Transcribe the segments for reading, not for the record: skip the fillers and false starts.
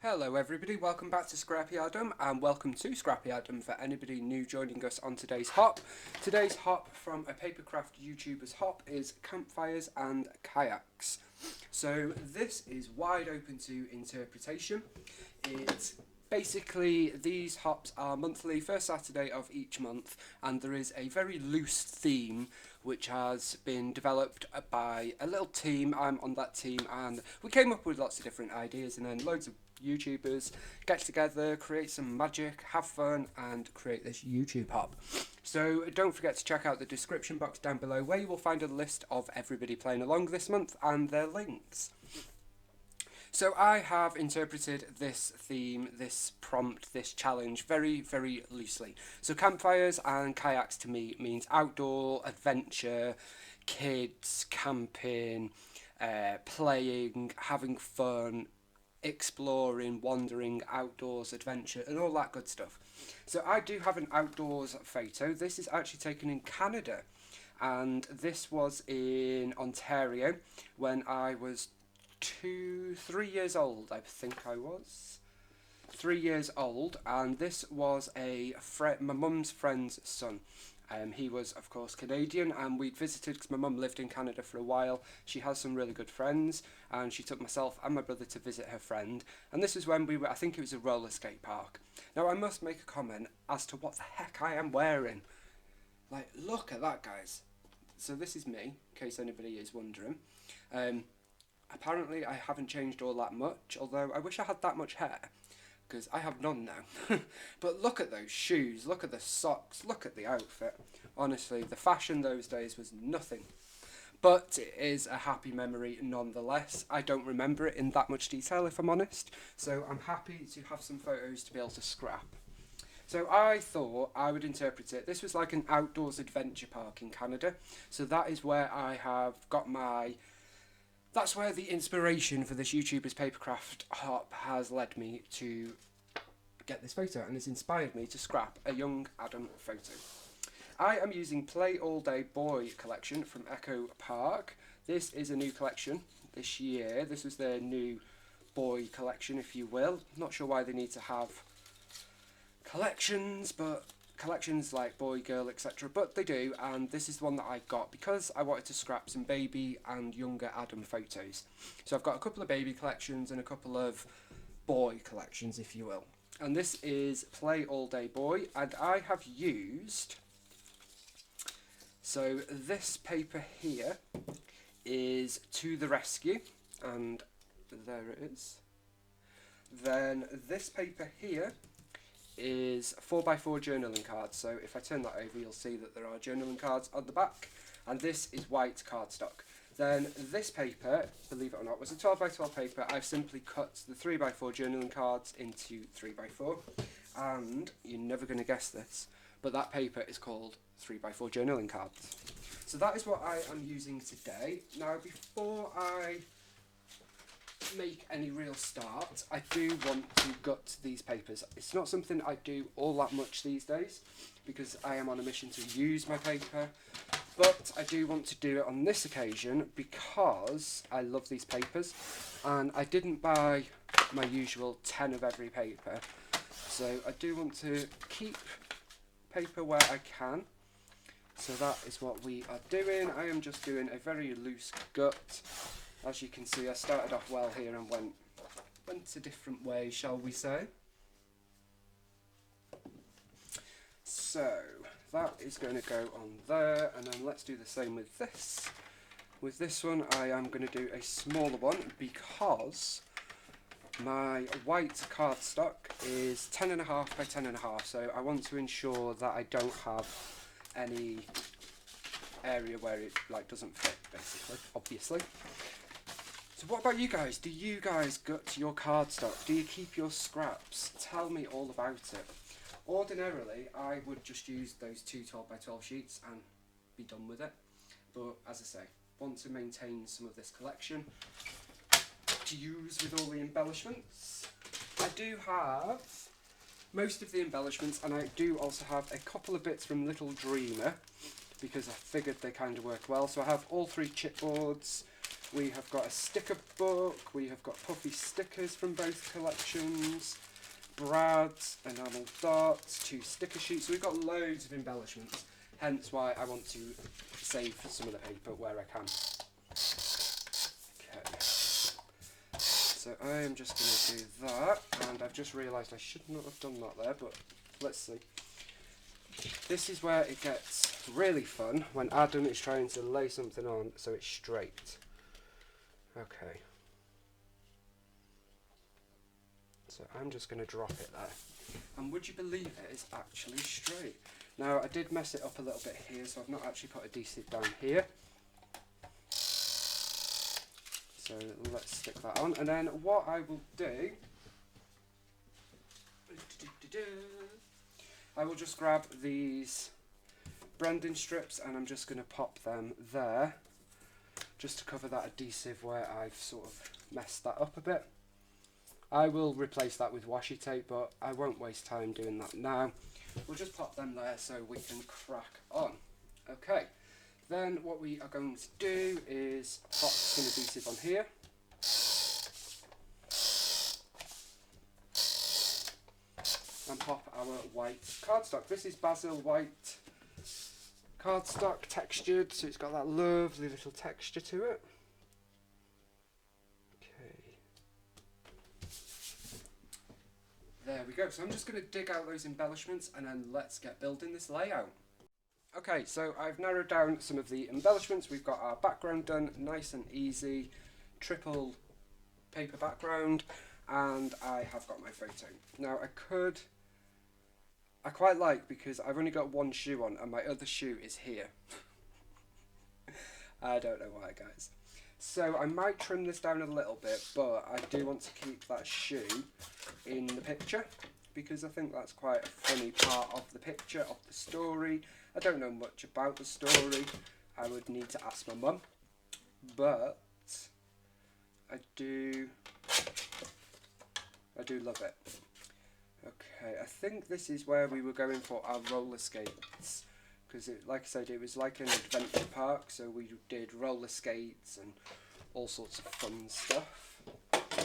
Hello everybody, welcome back to Scrappy Adam and welcome to Scrappy Adam for anybody new joining us on today's hop. Today's hop from a Papercraft YouTuber's hop is Campfires and Kayaks. So this is wide open to interpretation. It's basically, these hops are monthly, first Saturday of each month, and there is a very loose theme which has been developed by a little team. I'm on that team and we came up with lots of different ideas, and then loads of YouTubers get together, create some magic, have fun, and create this YouTube hop. So don't forget to check out the description box down below where you will find a list of everybody playing along this month and their links. So I have interpreted this theme, this prompt, this challenge very, very loosely. So campfires and kayaks to me means outdoor, adventure, kids, camping, playing, having fun, exploring, wandering, outdoors, adventure, and all that good stuff. So I do have an outdoors photo. This is actually taken in Canada, and this was in Ontario when I was 3 years old. I think I was 3 years old, and this was my mum's friend's son. He was, of course, Canadian, and we'd visited because my mum lived in Canada for a while. She has some really good friends, and she took myself and my brother to visit her friend. And this was when we were, I think it was a roller skate park. Now, I must make a comment as to what the heck I am wearing. Like, look at that, guys. So this is me, in case anybody is wondering. Apparently, I haven't changed all that much, although I wish I had that much hair, because I have none now. But look at those shoes, look at the socks, look at the outfit. Honestly, the fashion those days was nothing. But it is a happy memory nonetheless. I don't remember it in that much detail, if I'm honest, so I'm happy to have some photos to be able to scrap. So I thought I would interpret it. This was like an outdoors adventure park in Canada, so that is where I have got that's where the inspiration for this YouTuber's Papercraft hop has led me to get this photo, and has inspired me to scrap a young Adam photo. I am using Play All Day Boy collection from Echo Park. This is a new collection this year. This was their new boy collection, if you will. Not sure why they need to have collections, but collections like boy, girl, etc. But they do, and this is the one that I got because I wanted to scrap some baby and younger Adam photos. So I've got a couple of baby collections and a couple of boy collections, if you will. And this is Play All Day Boy, and I have used, so this paper here is To the Rescue, and there it is. Then this paper here is 4x4 journaling cards. So if I turn that over, you'll see that there are journaling cards on the back, and this is white cardstock. Then this paper, believe it or not, was a 12x12 paper. I've simply cut the 3x4 journaling cards into 3x4, and you're never going to guess this, but that paper is called 3x4 journaling cards. So that is what I am using today. Now, before I make any real start, I do want to gut these papers. It's not something I do all that much these days because I am on a mission to use my paper, but I do want to do it on this occasion because I love these papers, and I didn't buy my usual 10 of every paper, so I do want to keep paper where I can. So that is what we are doing. I am just doing a very loose gut. As you can see, I started off well here and went a different way, shall we say. So that is going to go on there, and then let's do the same with this. With this one, I am going to do a smaller one because my white cardstock is 10.5 by 10.5, so I want to ensure that I don't have any area where it doesn't fit, basically, obviously. So what about you guys? Do you guys gut your cardstock? Do you keep your scraps? Tell me all about it. Ordinarily, I would just use those two 12x12 sheets and be done with it. But as I say, want to maintain some of this collection to use with all the embellishments. I do have most of the embellishments, and I do also have a couple of bits from Little Dreamer because I figured they kind of work well. So I have all 3 chipboards, We have got a sticker book, we have got puffy stickers from both collections, Brad's enamel darts, 2 sticker sheets. So we've got loads of embellishments, hence why I want to save some of the paper where I can. Okay, so I am just going to do that, and I've just realised I should not have done that there, but let's see. This is where it gets really fun, when Adam is trying to lay something on so it's straight. Okay. So I'm just going to drop it there. And would you believe it is actually straight? Now I did mess it up a little bit here, so I've not actually put adhesive down here. So let's stick that on, and then what I will do, I will just grab these branding strips and I'm just going to pop them there, just to cover that adhesive where I've sort of messed that up a bit. I will replace that with washi tape, but I won't waste time doing that now. We'll just pop them there so we can crack on. Okay, then what we are going to do is pop some adhesive on here. And pop our white cardstock. This is Basil white cardstock, textured, so it's got that lovely little texture to it. Okay. There we go. So I'm just going to dig out those embellishments and then let's get building this layout. Okay, so I've narrowed down some of the embellishments. We've got our background done, nice and easy, triple paper background, and I have got my photo. Now I quite like, because I've only got one shoe on and my other shoe is here. I don't know why, guys. So I might trim this down a little bit, but I do want to keep that shoe in the picture, because I think that's quite a funny part of the picture, of the story. I don't know much about the story. I would need to ask my mum, but I do love it. Okay, I think this is where we were going for our roller skates, because like I said, it was like an adventure park, so we did roller skates and all sorts of fun stuff.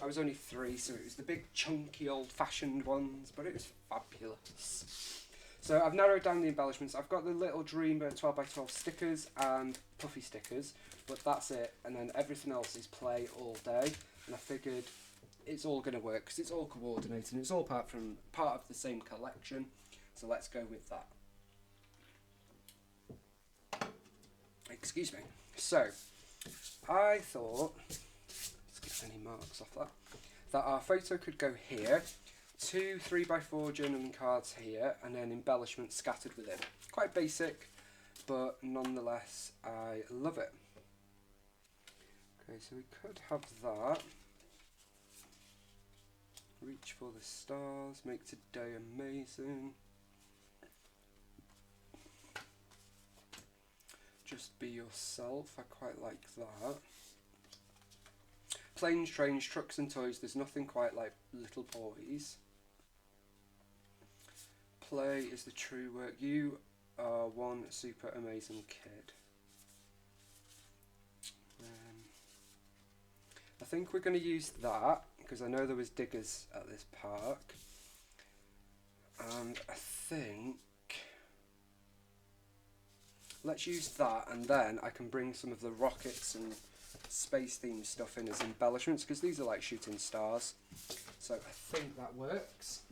I was only 3, so it was the big chunky old-fashioned ones, but it was fabulous. So I've narrowed down the embellishments. I've got the little Dreamer 12x12 stickers and puffy stickers, but that's it, and then everything else is play all day, and I figured it's all going to work because it's all coordinated and it's all part of the same collection, so let's go with that. Excuse me. So I thought, let's get any marks off that our photo could go here, 2 3x4 journaling cards here, and then embellishments scattered within. Quite basic, but nonetheless I love it. Okay, so we could have that. Reach for the stars, make today amazing. Just be yourself, I quite like that. Planes, trains, trucks and toys, there's nothing quite like little boys. Play is the true work, you are one super amazing kid. I think we're going to use that, because I know there was diggers at this park, and I think let's use that, and then I can bring some of the rockets and space themed stuff in as embellishments, because these are like shooting stars, so I think that works.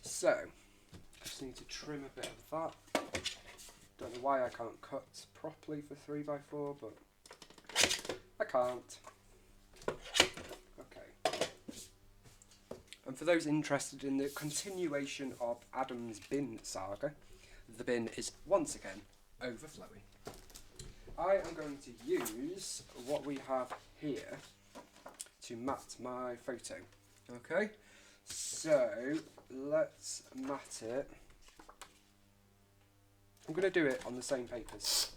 So I just need to trim a bit of that. Don't know why I can't cut properly for 3x4, but I can't. Okay. And for those interested in the continuation of Adam's bin saga, the bin is once again overflowing. I am going to use what we have here to mat my photo. Okay, so let's mat it. I'm going to do it on the same papers.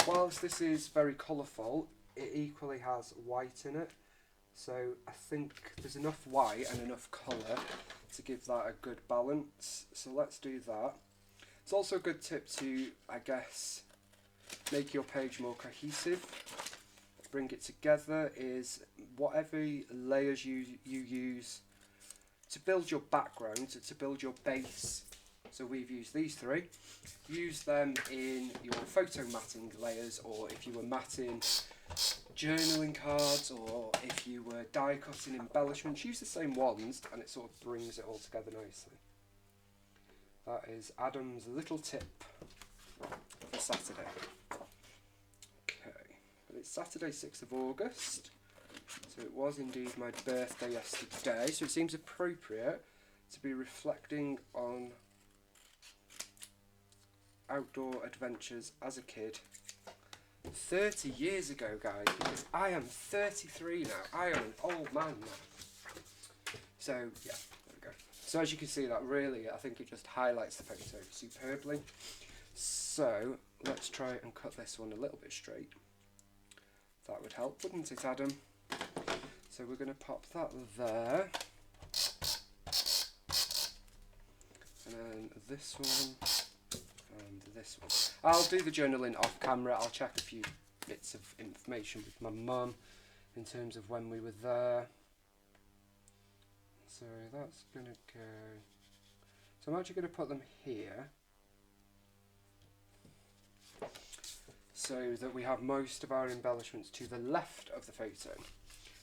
Whilst this is very colourful, it equally has white in it, so I think there's enough white and enough colour to give that a good balance, so let's do that. It's also a good tip to, I guess, make your page more cohesive, bring it together, is whatever layers you use to build your background, to build your base. So we've used these three. Use them in your photo matting layers, or if you were matting journaling cards, or if you were die cutting embellishments, use the same ones and it sort of brings it all together nicely. That is Adam's little tip for Saturday. Okay, but it's Saturday 6th of August, so it was indeed my birthday yesterday, so it seems appropriate to be reflecting on outdoor adventures as a kid 30 years ago, guys, because I am 33 now. I am an old man now. So yeah, there we go. So as you can see, that really, I think it just highlights the photo superbly. So let's try and cut this one a little bit straight. That would help, wouldn't it, Adam? So we're going to pop that there, and then this one and this one. I'll do the journaling off camera. I'll check a few bits of information with my mum in terms of when we were there. So that's going to go, so I'm actually going to put them here so that we have most of our embellishments to the left of the photo.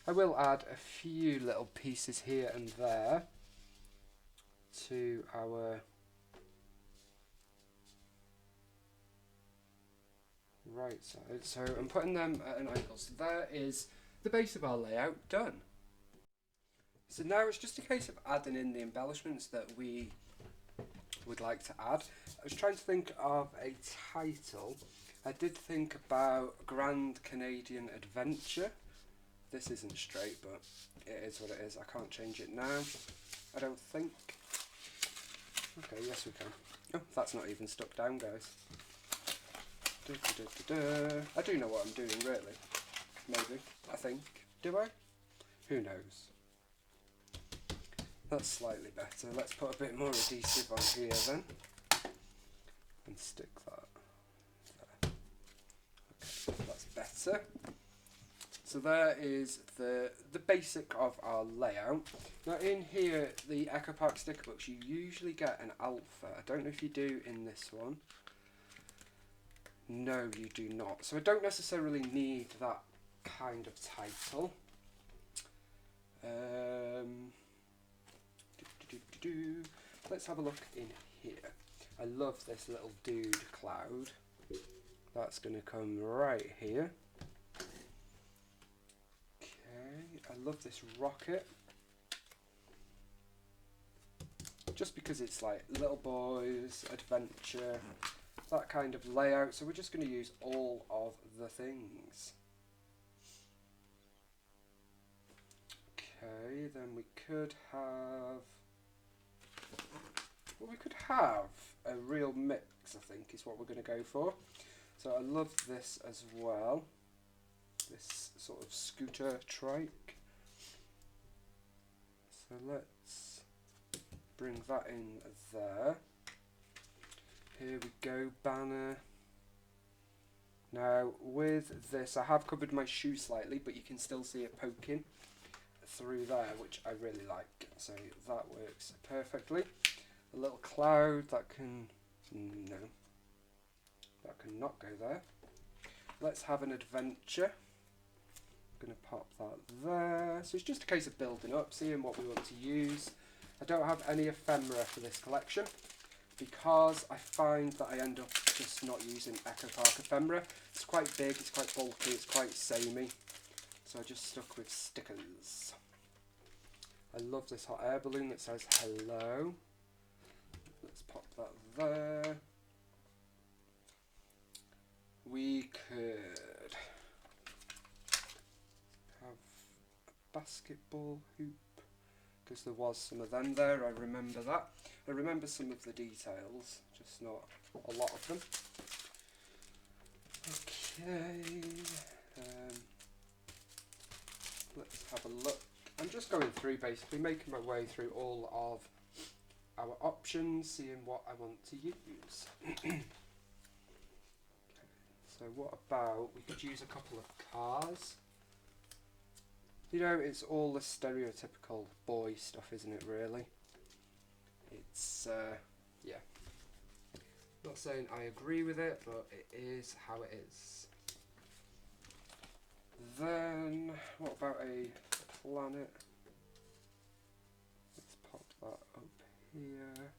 I will add a few little pieces here and there to our right side, so I'm putting them at an angle. So there is the base of our layout done. So now it's just a case of adding in the embellishments that we would like to add. I was trying to think of a title. I did think about Grand Canadian Adventure. This isn't straight, but it is what it is. I can't change it now, I don't think. Okay, yes we can. Oh, that's not even stuck down, guys. I do know what I'm doing, really. Maybe. I think. Do I? Who knows? That's slightly better. Let's put a bit more adhesive on here then. And stick that there. Okay, that's better. So there is the basic of our layout. Now in here, the Echo Park sticker books, you usually get an alpha. I don't know if you do in this one. No, you do not. So I don't necessarily need that kind of title. Let's have a look in here. I love this little dude cloud. That's going to come right here. Okay, I love this rocket. Just because it's like little boys, adventure, that kind of layout. So we're just going to use all of the things. Okay, then we could have, well, we could have a real mix, I think, is what we're going to go for. So I love this as well, this sort of scooter trike. So let's bring that in there. Here we go, banner. Now with this, I have covered my shoe slightly, but you can still see it poking through there, which I really like. So that works perfectly. A little cloud that can, no, that can not go there. Let's have an adventure. I'm going to pop that there. So it's just a case of building up, seeing what we want to use. I don't have any ephemera for this collection because I find that I end up just not using Echo Park ephemera. It's quite big, it's quite bulky, it's quite samey. So I just stuck with stickers. I love this hot air balloon that says hello. Let's pop that there. We could have a basketball hoop, because there was some of them there, I remember that. I remember some of the details, just not a lot of them. Okay, let's have a look. I'm just going through, basically making my way through all of our options, seeing what I want to use. Okay, So what about, we could use a couple of cars. You know, it's all the stereotypical boy stuff, isn't it, really? It's, yeah. Not saying I agree with it, but it is how it is. Then, what about a planet? Let's pop that up here.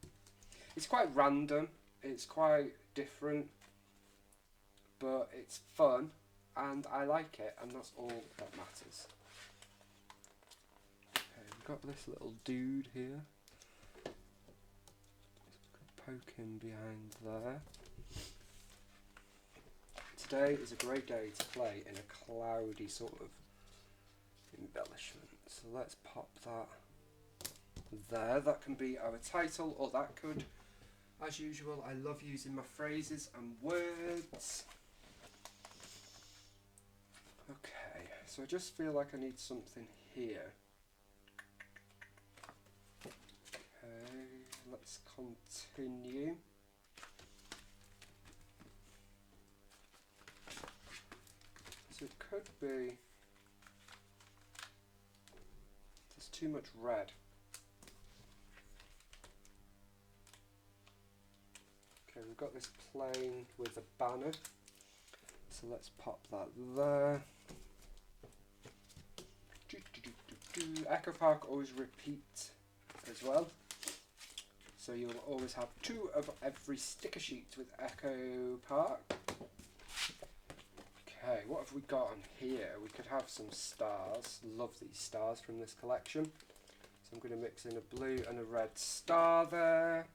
It's quite random, it's quite different, but it's fun, and I like it, and that's all that matters. Okay, we've got this little dude here. Poke him behind there. Today is a great day to play in a cloudy sort of embellishment. So let's pop that there. That can be our title, or that could, as usual, I love using my phrases and words. Okay, so I just feel like I need something here. Okay, let's continue. So it could be, there's too much red. Okay, we've got this plane with a banner, so let's pop that there. Echo Park always repeat as well, so you'll always have 2 of every sticker sheet with Echo Park. Okay, what have we got on here? We could have some stars. Love these stars from this collection. So I'm going to mix in a blue and a red star there.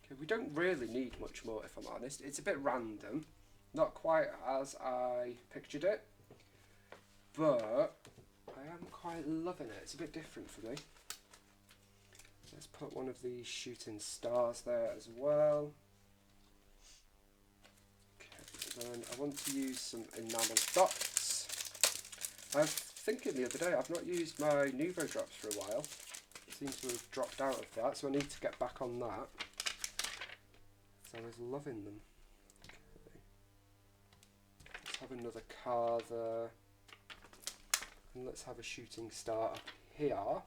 Okay, we don't really need much more, if I'm honest. It's a bit random. Not quite as I pictured it. But I am quite loving it. It's a bit different for me. Let's put one of these shooting stars there as well. Okay, then I want to use some enamel dots. I was thinking the other day, I've not used my Nuvo drops for a while. Seems to have dropped out of that, so I need to get back on that. So I was loving them. Okay. Let's have another car there. And let's have a shooting star up here.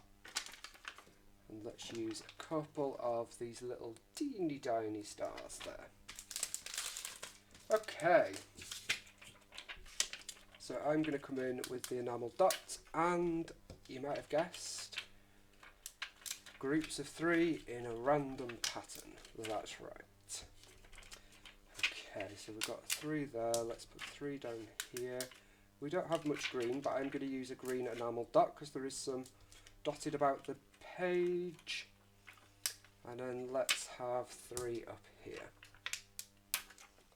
And let's use a couple of these little teeny tiny stars there. Okay. So I'm going to come in with the enamel dots, and you might have guessed, groups of 3 in a random pattern. That's right. Okay, so we've got 3 there. Let's put 3 down here. We don't have much green, but I'm going to use a green enamel dot because there is some dotted about the page. And then let's have 3 up here,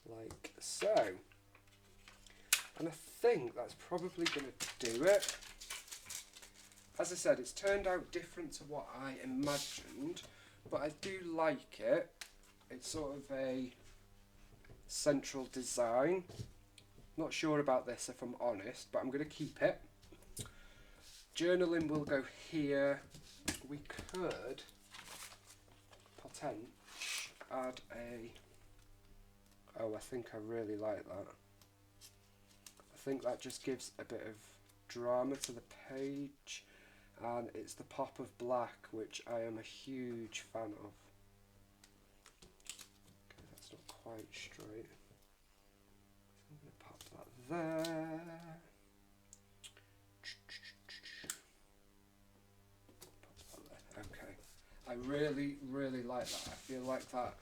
like so. And I think that's probably going to do it. As I said, it's turned out different to what I imagined, but I do like it. It's sort of a central design. Not sure about this, if I'm honest, but I'm going to keep it. Journaling will go here. We could potentially add a... Oh, I think I really like that. I think that just gives a bit of drama to the page, and it's the pop of black, which I am a huge fan of. Okay, that's not quite straight. So I'm going to pop that there. Pop that there. Okay. I really, really like that. I feel like that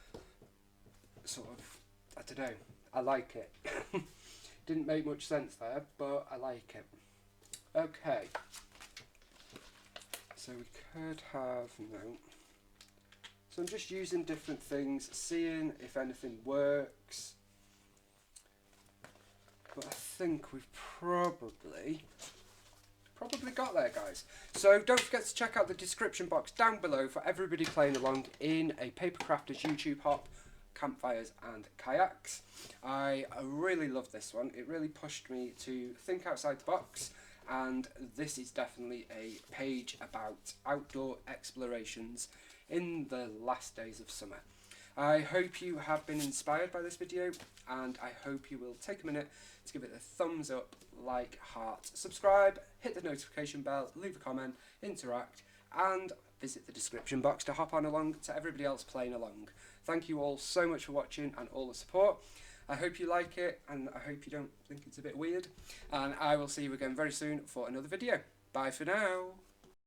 sort of, I don't know, I like it. Didn't make much sense there, but I like it. Okay. So we could have, no. So I'm just using different things, seeing if anything works. But I think we've probably got there, guys. So don't forget to check out the description box down below for everybody playing along in a Papercrafter's YouTube hop, Campfires and Kayaks. I really love this one. It really pushed me to think outside the box and this is definitely a page about outdoor explorations in the last days of summer. I hope you have been inspired by this video, and I hope you will take a minute to give it a thumbs up, like, heart, subscribe, hit the notification bell, leave a comment, interact, and visit the description box to hop on along to everybody else playing along. Thank you all so much for watching and all the support. I hope you like it, and I hope you don't think it's a bit weird, and I will see you again very soon for another video. Bye for now.